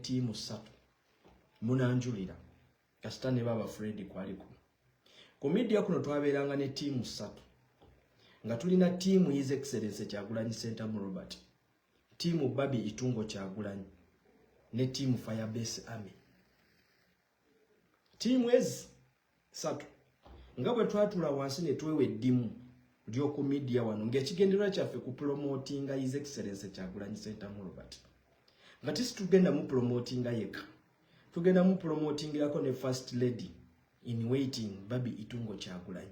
team 3 munanjulira kasita ne baba Fred kwaliko ku media kuno twaberanga ne team 3 nga tulina team His Excellency Kyagulanyi Ssentamu Robert, team Babi Itungo Kyagulanyi ne team Firebase Army. Team ezi 3 nga bwe twatula wansi ne twewe eddimu ly'oku media wano ng'ekigendererwa kyaffe ku promotinga His Excellency Kyagulanyi Ssentamu Robert. Nga tisi tugenda mu promotinga yeka, tugenda mu promotingirako ne First Lady in waiting Babi Itungo Kyagulanyi.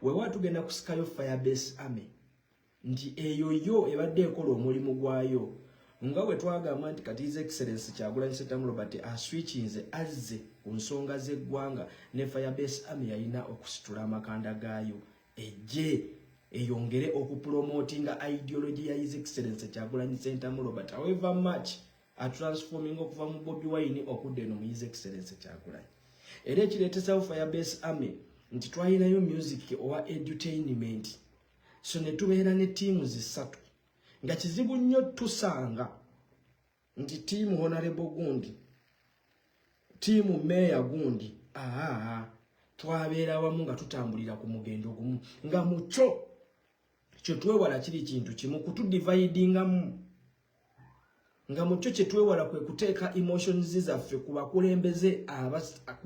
Wewa tugenda kusikayo Firebase Army nti eyo yo ebadde ekola omulimu gwayo nga bwe twagamba nti kati His Excellency Kyagulanyi Ssentamu Robert aswitchinze azze ku nsonga z'eggwanga ne Firebase Army yalina okusitula amakanda gaayo ejje eyongere okupromotinga ideology ya His Excellency Kyagulanyi Ssentamu Robert, however much a transforming okuva mu Bobi Wine okudde no His Excellency Kyagulanyi. Era ekireetesa Firebase Army nti twalinayo music owa edutainment, so ne tubeera ne teams 3 nga kizibu nnyo tusanga nti team Honorable Gundi, team Mayor Gundi twabeera wamu nga tutambulira ku mugendo gumu nga mucho kye twewala kiri kintu kimu kutudividingamu, nga mucho kye twewala kwe kuteeka emotions zaffe ku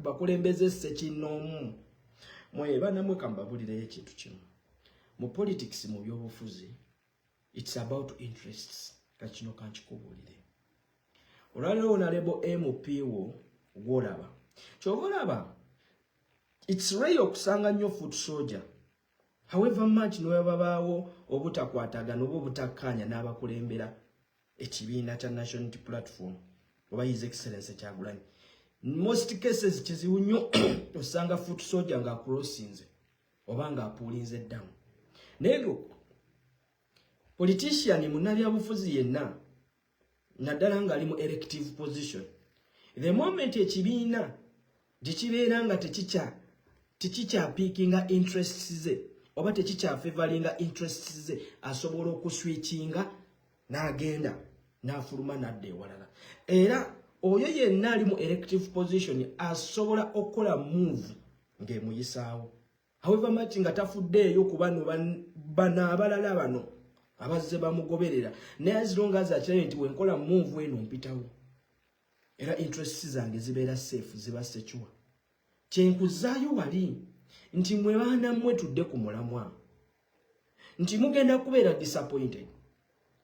bakulembeze ssekinoomu. Mwe namwe kambabulire ekintu kimu mu politics mu byobufuzi, it's about interests. Kachino kanchikubulire olwaleero Honorable MP wo gwolaba kyobalaba, it's rare okusanga nnyo foot soldier, however much niwe babaawo obutakwatagana oba obutakkaanya n'abakulembera ekibiina kya National Unity Platform oba His Excellency Kyagulanyi. Most cases kizibu nnyo osanga foot soldier nga crossinze oba nga apuulinze eddamu. Nego politician munnabyabufuzi yenna naddala nga ali mu elective position, the moment ekibiina gikibeera nga tekikyapiikinga interests ze oba tekikyafavoringa interests ze, asobola okuswitchinga n'agenda n'afuluma n'adda ewalala. Era oyo yenna ali mu elective position asobola okukola move ng'emuyisaawo, however much nga tafuddeeyo ku bano abalala bano abazze bamugoberera, naye as long as akirayo nti wenkola move eno mpitawo era interests zange zibeera safe, ziba secure. Kyenkuzaayo wali nti mwe baana mmwe tudde ku mulamwa nti mugenda kubeera disappointed.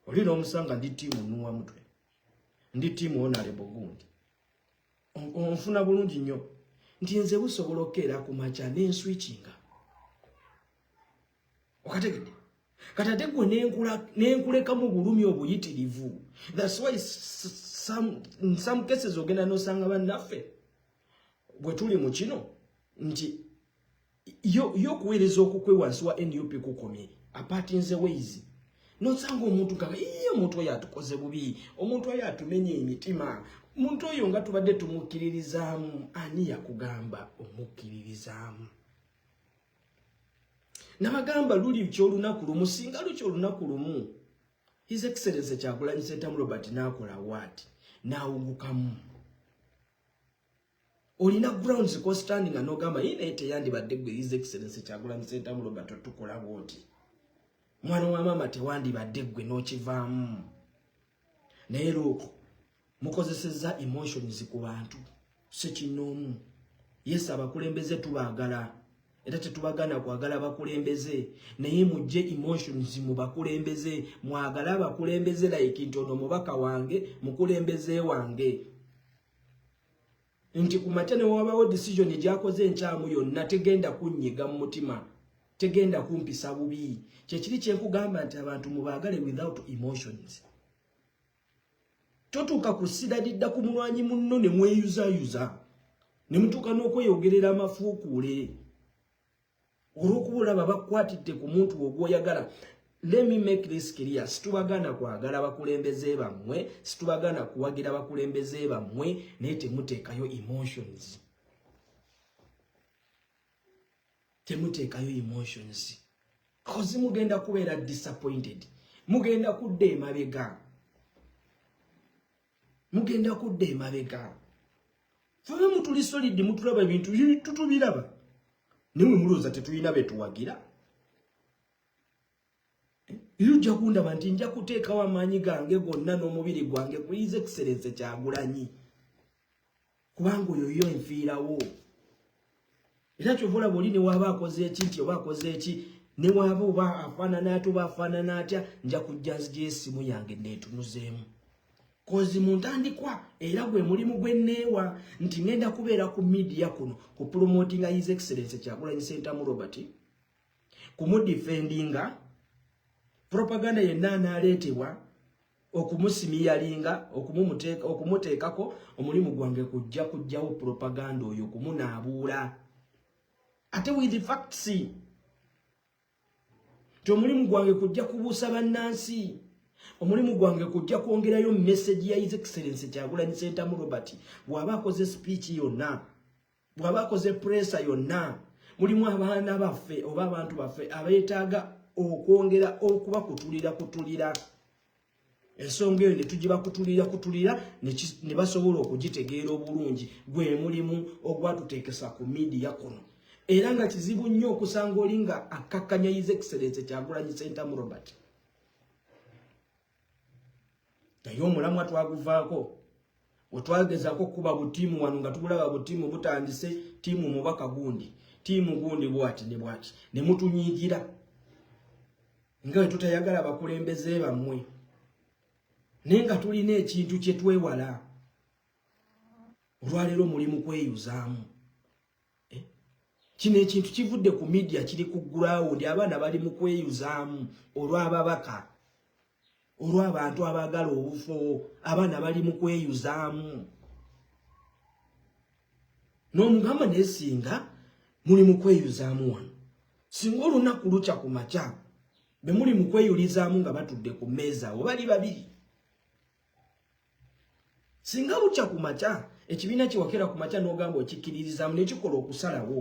Oli n'omusanga ndi tiimu nnuwa mutwe, ndi tiimu Honorable Gundi, onfuna bulungi nnyo nti nze busobola okkeera ku makya n'enswitchinga. Okategedde kati ate gwe n'enkuleka mu bulumi obuyitirivu. That's why in some cases ogenda n'osanga bannaffe bwe tuli mu kino nti yo kuweereza okukwe wansi wa NUP kukomye apartinze ways nosanga omuntu kaga iyo omuntu oyo atukoze bubi, omuntu oyo atumenye emitima, omuntu oyo nga tubadde tumukkiririzaamu. Ani yakugamba omukkiririzaamu? Nabagamba luli kyolunaku lumu, singa luli kyolunaku lumu His Excellency Kyagulanyi Ssentamu Robert n'akola wati n'awugukamu, olina grounds ko standing n'ogamba yine teyandibadde gwe His Excellency Kyagulanyi Ssentamu Robert otukola bwoti, mwana wa mama tewandibadde gwe n'okivaamu. Naye loko mukozesezza emotions ku bantu sekinoomu. Yes, abakulembeze tubaagala era tetubagana kwagala abakulembeze, naye mujje emotions mu bakulembeze, mwagala abakulembeze like nti ono mubaka wange mukulembeze wange, nti ku matene wabawo decision egyakoze enkyamu yonna tegenda kunnyiga mu mutima, tegenda kumpisa bubi. Kyekiri kyenkugamba nti abantu mubaagale without emotions. Totuuka kusidadidda ku mulwanyi munno ne mweyuzayuza ne mutuuka n'okweyogerera amafuukuule olw'okuba babakwatidde ku muntu ogwoyagala. Let me make this clear. Situbagana kwagala bakulembeze bammwe, situbagana kuwagira bakulembeze bammwe, naye temuteekayo emotions. Temuteekayo emotions. Kozi mugenda kubeera disappointed. Mugenda kudda emabega. mugenda kudda emabega febe mutuli solid mutulaba ebintu tutubiraba niwe mulooza tetulina betuwagira yujja kundaba nti nja kuteekawo amaanyi gange gonna n'omubiri gwange ku His Excellency Kyagulanyi kubanga oyo yo enfiirawo era kyovula buli ne waba akoze eki nti oba akoze eki ne waba oba afaanana atya oba afaanana atya nja kujja nzija esimu yange neetunuzeemu kozi muntandikwa era gwe mulimu gwe neewa nti ngenda kubeera ku media kuno ku promotinga His Excellency Kyagulanyi Ssentamu Robert kumudifendinga propaganda yenna anaaleetebwa okumusimiyalinga okumuteekako omulimu gwange kujjawo propaganda oyo okumunaabuula ate with the facts ti omulimu gwange kujja kubuusa bannansi omulimu gwange kujja kwongerayo message ya His Excellency Kyagulanyi Ssentamu Robert bw'aba akoze speech yonna bw'aba akoze pressa yonna mulimu abaana baffe oba abantu baffe abeetaaga okwongera okuba kutulira ensonga eyo ne tugiba kutulira ne basobola okugitegeera obulungi gwe mulimu ogwatuteekesa ku media kuno era nga kizibu nnyo okusanga oli nga akakkanya His Excellency Kyagulanyi Ssentamu Robert naye omulamwa twaguvaako wetwagezaako kuba butiimu wano nga tubulaba butiimu butandise tiimu mubaka gundi tiimu gundi bwati ne mutunyiigira nga bwe tutayagala bakulembeze bammwe naye nga tulina ekintu kye twewala olwaleero mulimu kweyuzaamu kino ekintu kivudde ku media kiri ku ground abaana bali mu kweyuzaamu olw'ababaka olw'abantu abaagala obufo abaana bali mu kweyuzaamu n'omugamba naye singa muli mu kweyuzaamu wano singa olunaku lukya ku makya be muli mu kweyulizaamu nga batudde ku mmeeza abo bali babiri singa lukya ku makya ekibiina kiwakera ku makya n'ogamba okikkiririzaamu nekikola okusalawo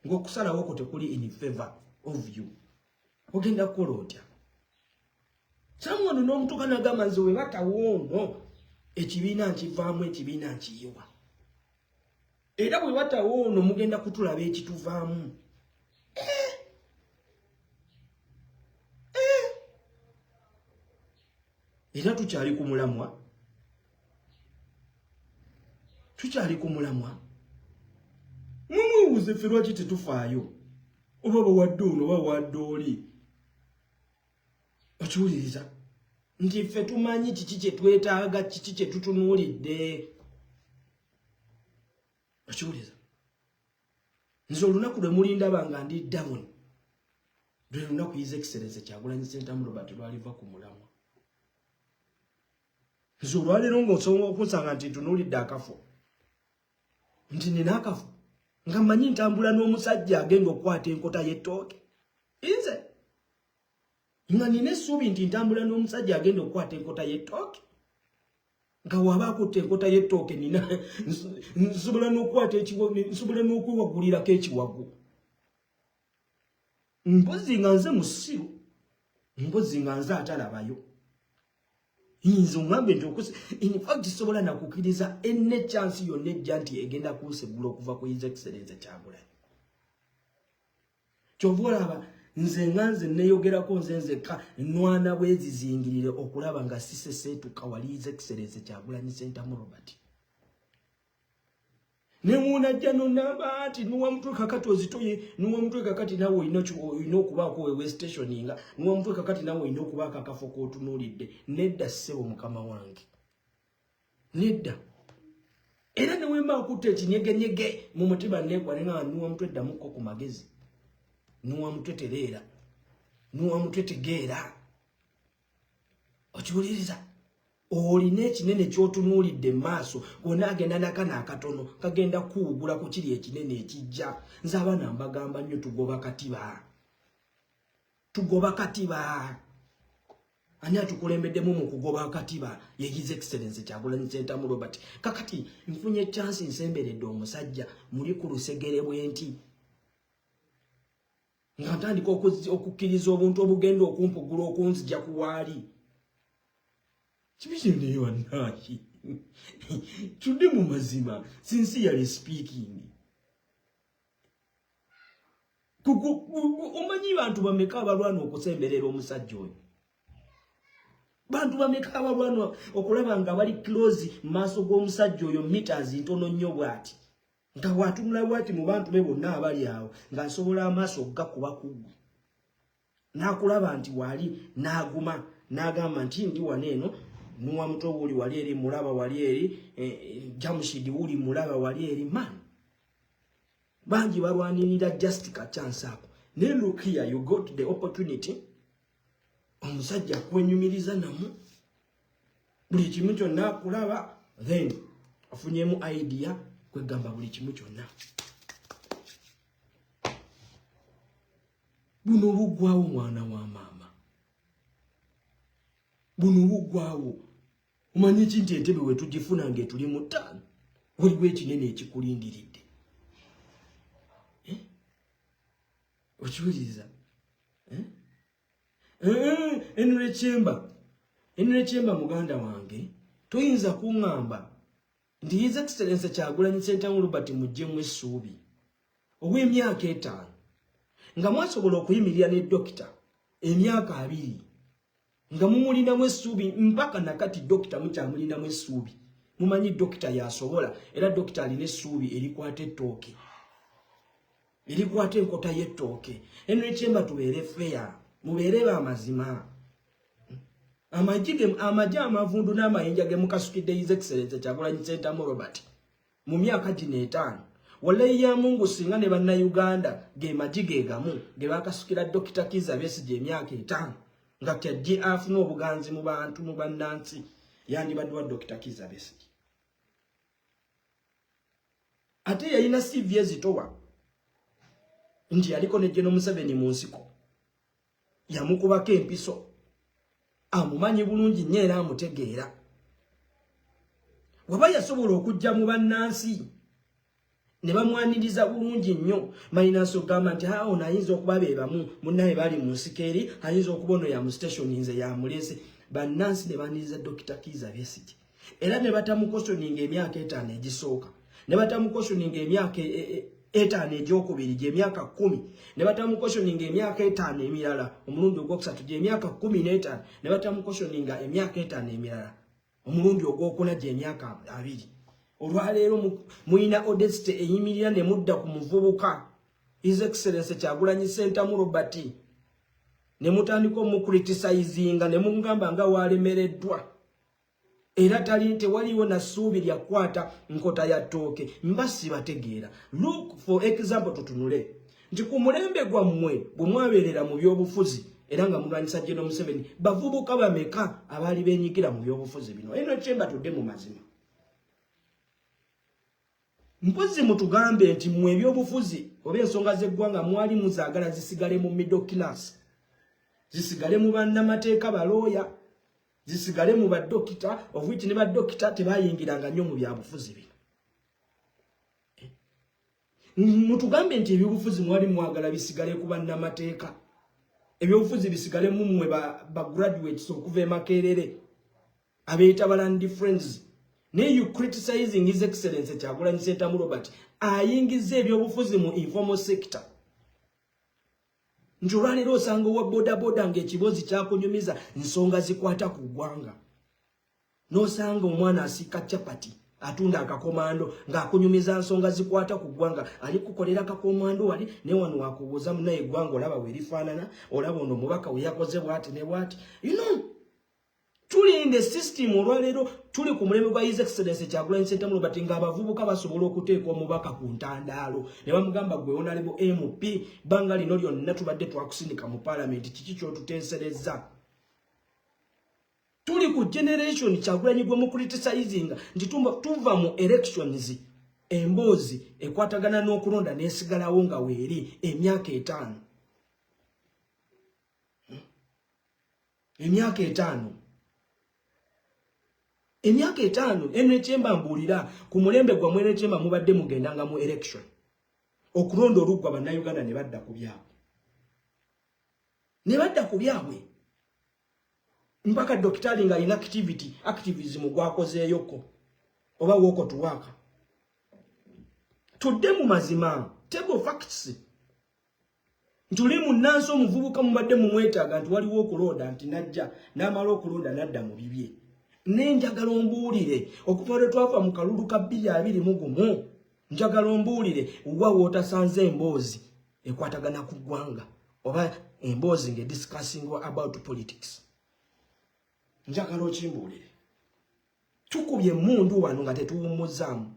ng'okusalawo ko tekuli in favor of you ogenda kukola otya samuwano n'omutuka n'agamba nze we batawoono ekibiina nkivaamu ekibiina nkiyiwa era bwe batawoono mugenda kutulaba ekituvaamu era tukyali ku mulamwa mumwebuuze ffe lwaki tetufaayo oba bawadde ono oba wadde oli okiwuliriza nti ffe tumanyi kiki kye twetaaga kiki kye tutunuulidde okiwuliriza nze olunaku lwe mulindaba nga ndi down lwe lunaku His Excellency Kyagulanyi Ssentamu Robert lwaliva ku mulamwa nze olwaleero ng'osobola okunsanga nti ntunuulidde akafo nti nina akafo nga mmanyi ntambula n'omusajja agenda okukwata enkota y'ettooke nze nga nina essuubi nti ntambula n'omusajja agenda okukwata enkota y'ettooke nga waba akutte enkota y'ettooke nina nsobola n'okukwata nsobola n'okwewagulirako ekiwagu mpozi nga nze musiru mpozi nga nze atalabayo yinza omwambe nti in fact sobola nakukkiriza enne chance yonna ejja nti egenda kunsegula okuva ku His Excellency Kyagulanyi kyova olaba nze nga nze neeyogerako nze nzekka nnwana bwezizingirire okulaba nga siseseetuka wali His Excellency Kyagulanyi Ssentamu Robert ne munajja nonamba ati nuwa mutwe kakati ozitoye nuwa mutwe kakati nawe olina okubaako wewe stationinga nuwa mutwe kakati nawe olina okubaako akafo k'otunuulidde nedda ssebo mukama wange nedda era ne wemba akutte ekinyegenyege mu mutima neekwane nga nuwa mutwe ddamuko ku magezi nuwa mutwe tereera nuwa mutwe tegeera okiwuliriza olina ekinene ky'otunuulidde maaso gonaagenda nakana akatono kagenda kuwugula ku kiri ekinene ekijja nze abaana mbagamba nnyo tugoba katiba ani atukulembeddemu mu kugoba katiba ye His Excellency Kyagulanyi Ssentamu Robert kakati nfunye chance nsemberedde omusajja muli ku lusegere bwenti nga ntandika okukkiriza obuntu obugenda okumpugula okunzija kuwaali kibizindeye wannaaki Tudde mu mazima sincerely speaking. Omanyi bantu bameka abalwana okusemberera omusajja oyo. Bantu bameka abalwana okulaba nga bali close maaso g'omusajja oyo meters ntono nnyo bwati. Nga watumula bwati mu bantu be bonna abali awo nga asobola amaaso gakuba kugwe. Nakulaba nti wali n'aguma n'agamba nti ndi waneeno nuwa muto wuli wali eri mulaba wali eri Jamushidi wuli mulaba wali eri man. Bangi balwanirira just a chance ako. Ne look here, you got the opportunity. Omusajja kwenyumiriza namu. Buli kimu kyonna kulaba then afunyemu idea kwegamba buli kimu kyonna. Buno bugwawo mwana wa mama. Buno bugwawo. Umanyi kinti entebe we tugifuna nge tuli mu ttaano. Waliwo ekinene ekikulindiridde. Okiwuliriza? Enule Chemba muganda wange toyinza kuŋŋamba nti His Excellency Kyagulanyi Ssentamu Robert mujjemu essuubi ow'emyaka 5 nga mwasobola okuyimirira ne dokita emyaka 2 nga mumulinamu essuubi mpaka nakati dokita mukyamulinamu essuubi. Mumanyi dokita yasobola era dokita alina essuubi erikwata ettooke. Erikwata enkota y'ettooke. Enule Chemba tubeere fair. Mubeere b'amazima. Amagye amavundu n'amayinja ge mukasukidde His Excellency Kyagulanyi Ssentamu Robert mu myaka gino 5. Wallahi ya Mungu singa ne bannayuganda ge magye ge gamu ge bakasukira Dr. Kizza Besigye emyaka 5 nga kyajje afuna obuganzi mu bantu mu bannansi yandibadde wa Dr. Kizza Besigye. Ate yalina CV ezitowa nti yaliko ne General Museveni mu nsiko. Yamukubako empiso. Amumanyi bulungi nnyo era amutegeera. Waba yasobola okujja mu bannansi ne bamwaniriza bulungi nnyo mayinansi okugamba nti ono ayinza okuba be bamu munnaye bali mu nsiko eri ayinza okuba ono ya mu station nze yamulese. Bannansi ne baniriza Dr. Kizza Besigye era ne batamukosoninga emyaka 5 egisooka ne batamukosoninga emyaka 5 egyokubiri gye emyaka 10 ne batamukosoninga emyaka 5 emirala omulundi ogwokusatu gye emyaka 15 ne batamukosoninga emyaka 5 emirala omulundi ogwokuna gye emyaka 2. Olwaleero muyina Odeste eyimirira ne mudda ku muvubuka His Excellency Kyagulanyi Ssentamu Robert ne mutandika omucriticizinga ne mungamba nga walemereddwa era talinte waliwo na ssuubi lyakwata nkota ya ttooke. Mbasi bategeera. Look for example tutunule nti ku mulembe gwammwe bwe mwabeerera mu byobufuzi era nga mulwanyisa General Museveni bavubuka bameka abaali beenyigira mu byobufuzi bino. Eno Chemba tudde mu mazima. Mpozi mutugambe nti mu ebyobufuzi oba ensonga z'eggwanga mwali muzaagala zisigale mu middle class, zisigale mu bannamateeka balooya, zisigale mu badokita of which ne badokita tebayingiranga nnyo mu byabufuzi bino. Mutugambe nti ebyobufuzi mwali mwagala bisigale ku bannamateeka, ebyobufuzi bisigale mu mmwe ba graduates okuva e Makerere abeeta balandi friends. Ne you criticizing His Excellency Kyagulanyi Ssentamu Robert ayingiza ebyobufuzi mu informal sector. Njulaleero osanga wa boda ng'ekibozi kyakunyumiza nsonga zikwata ku ggwanga. N'osanga omwana asika chapati atunda akakomando ng'akunyumiza nsonga zikwata ku ggwanga. Ali kukolera akakomando wali ne wano wakubuuza munaye eggwanga olaba we lifaanana, olaba ono omubaka we yakoze bw'ati ne bw'ati. You know, tuli in the system olwaleero tuli ku mulembe gwa His Excellency Kyagulanyi Ssentamu Robert ng'abavubuka basobola okuteeka omubaka ku ntandaalo ne bamugamba gwe Honorable MP banga lino lyonna tubadde twakusindika mu parliament kiki ky'otuteeserezza. Tuli ku generation Kyagulanyi gwe mu criticizing nti tuva mu elections emboozi ekwatagana n'okulonda n'esigalawo nga weeri emyaka 5. Emyaka 5. Emyaka 5 Enule Chemba mbuulira ku mulembe gwa Enule Chemba mubadde mugendanga mu election okulonda oluggwa bannayuganda ne badda ku byabwe. Ne badda ku byabwe. mpaka dokitali nga activism gwakozeeyoko oba woko tuwaka tudde mu mazima table facts ntuli munnansi omuvubuka mubadde mumwetaaga nti waliwo okulonda nti najja n'amala okulonda nadda mu bibye nenjagala ombuulire okuva lwe twafa mu kalulu ka 2021 njagala ombuulire wa wootasanze emboozi ekwatagana ku ggwanga oba emboozi nge discussing about politics njagala okimbuulire tukubye mundu wano nga tetuwummuzaamu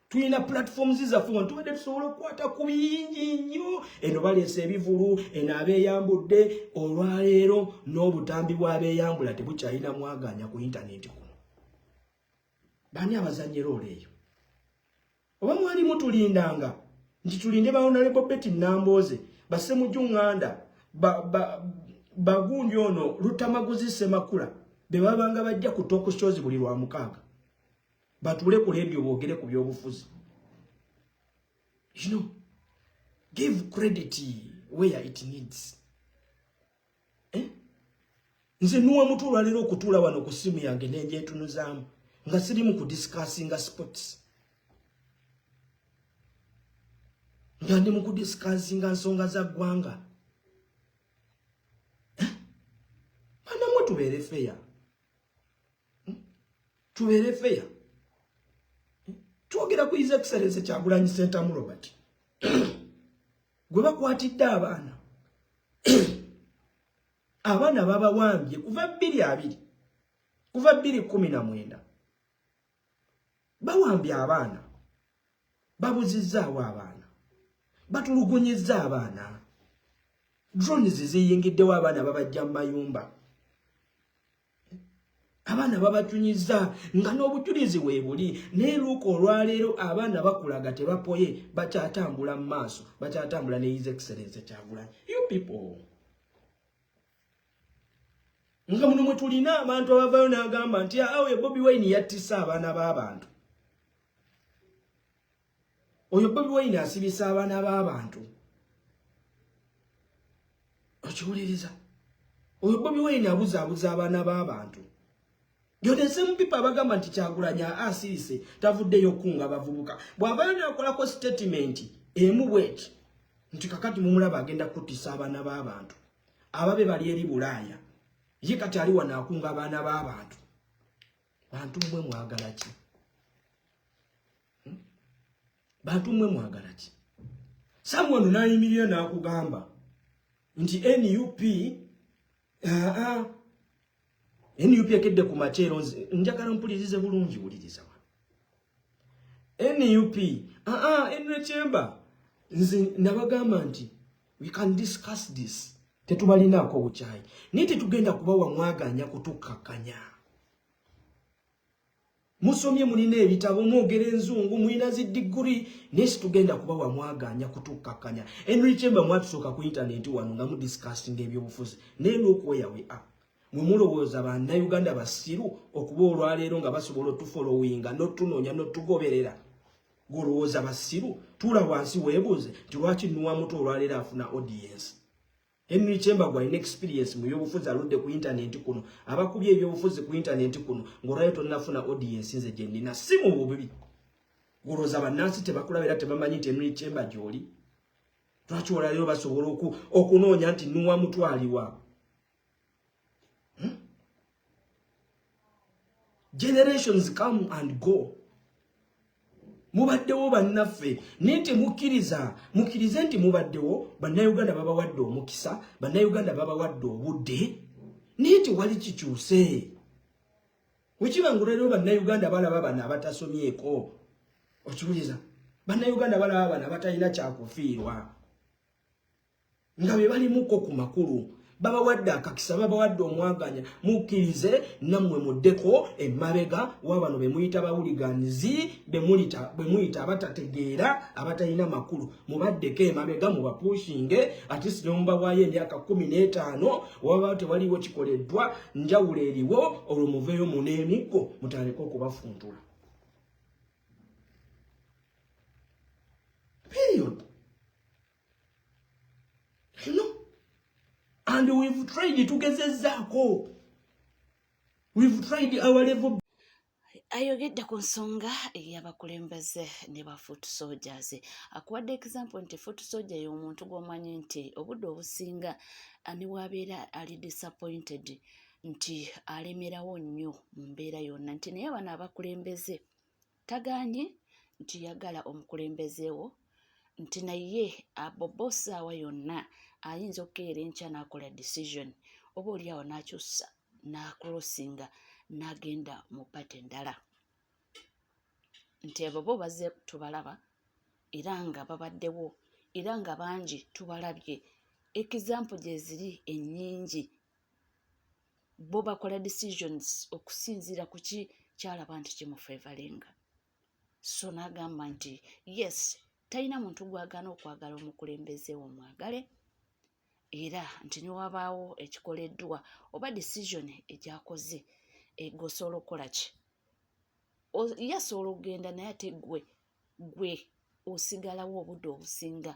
tuyina platforms zaffe wano tubadde tusobola okukwata ku bingi nnyo eno baleese ebivulu eno abeeyambudde olwaleero n'obutambi bw'abeeyambula tebukyalina mwaganya ku intaneti kuno bani abazannya roole eyo oba mwali mutulindanga nti tulinde bahonorable Betty Nambooze Bassemujjuŋŋanda bagundi ono Lutamaguzi Ssemakula be babanga bajja ku talk shows buli lwa mukaaga batule ku radio boogere ku byobufuzi give credit where it needs nze nuwa mutu olwaleero okutuula wano ku simu yange nenjetunuzaamu nga sirimu ku discussinga sports nga ndi mu kudiscussinga nsonga za ggwanga banamwe tubeere feya twogera ku His Excellency Kyagulanyi Ssentamu Robert gwe bakwatidde abaana babawambye kuva 2019 bawambye abaana babuzizzaawo abaana batulugunyizza abaana drones ziyingiddewo abaana babajja mu mayumba abaana babatunyiza nga n'obujulizi weebuli n'eruuka olwaleero abaana bakulaga tebapoye bakyatambula mu maaso bakyatambula ne His Excellency Kyagulanyi you people nga muno mwe tulina abantu abavayo n'agamba nti awe Bobi Wine yattisa abaana b'abantu oyo Bobi Wine asibisa abaana b'abantu okiwuliriza oyo Bobi Wine abuzaabuza abaana b'abantu Yode same people abagamba nti Kyagulanyi asirise tavuddeyo kunga bavubuka bw'abayo n'akolako statement emu bweti nti kakati mumulaba agenda kuttisa abaana b'abantu ababe bali eri Bulaaya ye kati ali wano akunga abaana b'abantu bantu mmwe mwagala ki bantu mmwe mwagala ki someone n'ayimirira n'akugamba nti NUP NUP ekedde ku machero njagala mpulirize bulungi wuliriza NUP Henry Chamber nzi nabagamba nti we can discuss this tetubalinaako bukyayi niti tugenda kubawa mwaganya kutukkakanya musomye mulina ebitabo mwogera enzungu mulina zi degree nesi tugenda kubawa mwaganya kutukkakanya Henry Chamber mwatusooka ku internet wano nga mu discussing ebyobufuzi look where we are mumulowooza bannayuganda basiru okuba olwaleero nga basobola otufollowinga n'otunoonya n'otugoberera golowooza basiru tuula wansi weebuuze nti lwaki nnuwa muto olwaleero afuna audience Henry Chamber gwa experience mu byobufuzi aludde ku internet kuno abakubye ebyobufuzi ku internet kuno ng'olwaleero tonnafuna audience nze gye nnina si mu bubi golowooza bannansi tebakulabira tebamanyi nti Henry Chamber gy'oli lwaki olwaleero basobola okunoonya nti nnuwa mutwaliwa Generations come and go. Mubaddewo bannaffe nti mukkirize nti mubaddewo bannayuganda babawadde omukisa bannayuganda babawadde obudde nti wali kikyuse wekibangulero bannayuganda balaba bano abatasomyeko okiwuliza bannayuganda balaba bano abatalina kyakufiirwa nga be balimuko ku makulu babawadde akakisa babawadde omwaganya mukkirize nammwe muddeko emmabega wabano bemuyita bawuliganizi bemuyita abatategeera abatalina makulu mubaddeko emabega mubapushinge ati si nomubawaayo emyaka 15 waba tewaliwo kikoleddwa njawulo eriwo olwo muveeyo muneemiggo mutandike okubafuntula period. You know? And we've tried to get Zako. We've tried our level. Ayogedde ku nsonga ey'abakulembeze ne ba foot soldiers. Akuwadde example nti foot soldier y'omuntu gw'omanyi nti obudde obusinga ne bw'abeera ali disappointed nti alemerawo nnyo mu mbeera yonna nti naye bano abakulembeze tagaanye nti yagala omukulembeze wo nti naye abobo ssaawa yonna ayinza okukeera enkya n'akola decision oba oliawo n'akyusa n'acrossinga n'agenda mu pate endala nti abo bo bazze tubalaba era nga babaddewo era nga bangi tubalabye example gye ziri ennyingi bo bakola decisions okusinziira ku ki kyalaba nti kimufevalinga so n'agamba nti yes talina muntu gw'agaana okwagala omukulembeze omwagale era nti niwabaawo ekikoleddwa oba decision egyakoze egosobola okukola ki yasobola okugenda naye ate gwe osigalawo obudde obusinga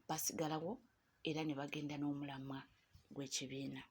basigalawo era ne bagenda n'omulamwa gw'ekibiina.